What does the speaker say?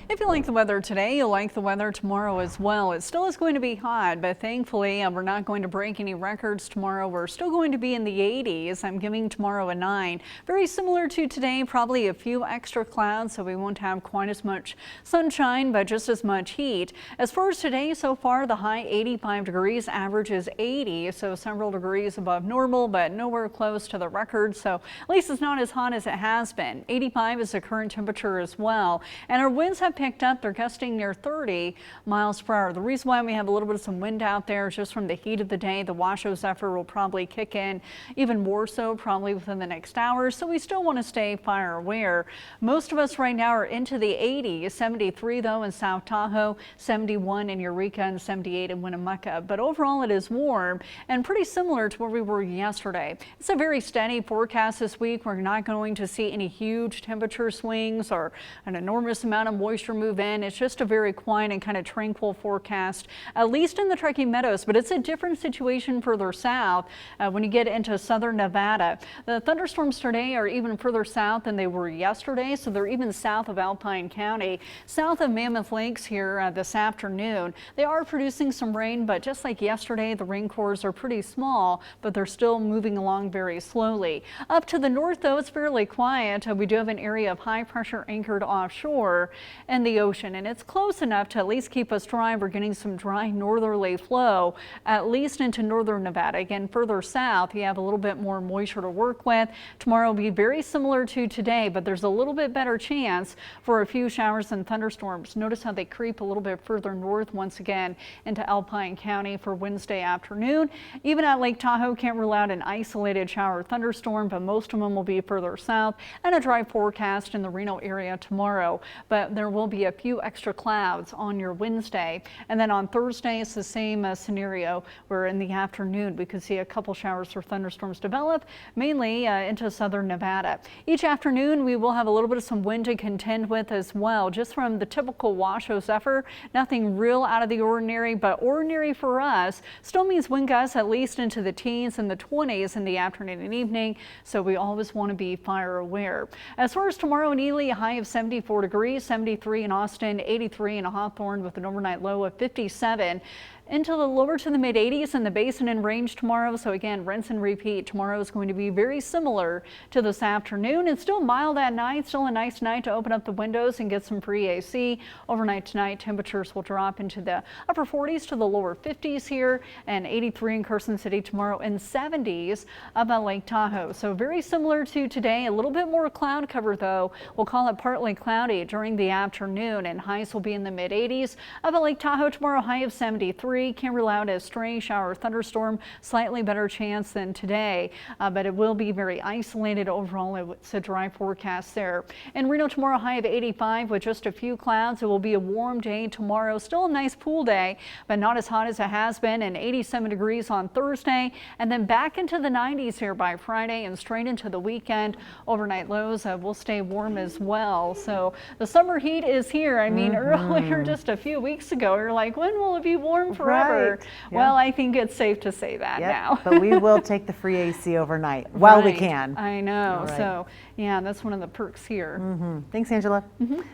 If you like the weather today, you'll like the weather tomorrow as well. It still is going to be hot, but thankfully we're not going to break any records tomorrow. We're still going to be in the 80s. I'm giving tomorrow a 9. Very similar to today, probably a few extra clouds, so we won't have quite as much sunshine, but just as much heat. As far as today, so far, the high 85 degrees, average is 80, so several degrees above normal, but nowhere close to the record. So at least it's not as hot as it has been. 85 is the current temperature as well, and our winds have picked up. They're gusting near 30 miles per hour. The reason why we have a little bit of some wind out there is just from the heat of the day. The Washoe Zephyr will probably kick in even more so probably within the next hour, so we still want to stay fire aware. Most of us right now are into the 80s, 73 though in South Tahoe, 71 in Eureka, and 78 in Winnemucca. But overall it is warm and pretty similar to where we were yesterday. It's a very steady forecast this week. We're not going to see any huge temperature swings or an enormous amount of moisture move in. It's just a very quiet and kind of tranquil forecast, at least in the Truckee Meadows, but it's a different situation further south when you get into southern Nevada. The thunderstorms today are even further south than they were yesterday, so they're even south of Alpine County, south of Mammoth Lakes here this afternoon. They are producing some rain, but just like yesterday, the rain cores are pretty small, but they're still moving along very slowly. Up to the north, though, it's fairly quiet. We do have an area of high pressure anchored offshore in the ocean, and it's close enough to at least keep us dry. We're getting some dry northerly flow, at least into northern Nevada. Again, further south, you have a little bit more moisture to work with. Tomorrow will be very similar to today, but there's a little bit better chance for a few showers and thunderstorms. Notice how they creep a little bit further north once again into Alpine County for Wednesday afternoon. Even at Lake Tahoe, can't rule out an isolated shower or thunderstorm, but most of them will be further south, and a dry forecast in the Reno area tomorrow. But there will be a few extra clouds on your Wednesday. And then on Thursday, it's the same scenario where in the afternoon we could see a couple showers or thunderstorms develop, mainly into southern Nevada. Each afternoon we will have a little bit of some wind to contend with as well, just from the typical Washoe Zephyr. Nothing real out of the ordinary, but ordinary for us still means wind gusts at least into the teens and the 20s in the afternoon and evening, so we always want to be fire aware. As far as tomorrow in Ely, a high of 74 degrees, 73 in Austin, 83 in Hawthorne with an overnight low of 57. Into the lower to the mid 80s in the Basin and Range tomorrow. So again, rinse and repeat. Tomorrow is going to be very similar to this afternoon. It's still mild at night. Still a nice night to open up the windows and get some free AC. Overnight tonight, temperatures will drop into the upper 40s to the lower 50s here, and 83 in Carson City tomorrow, and 70s up at Lake Tahoe. So very similar to today. A little bit more cloud cover though. We'll call it partly cloudy during the afternoon, and highs will be in the mid 80s. Up at Lake Tahoe tomorrow, high of 73. Can't rule out a stray shower or thunderstorm. Slightly better chance than today, but it will be very isolated overall. It's a dry forecast there. In Reno tomorrow, high of 85 with just a few clouds. It will be a warm day tomorrow. Still a nice pool day, but not as hot as it has been, and 87 degrees on Thursday, and then back into the 90s here by Friday and straight into the weekend. Overnight lows will stay warm as well. So the summer heat is here. I mean, earlier just a few weeks ago, you're like, when will it be warm forever? Right. Yeah. Well, I think it's safe to say that now. But we will take the free AC overnight while we can. I know. Right. So yeah, that's one of the perks here. Thanks, Angela.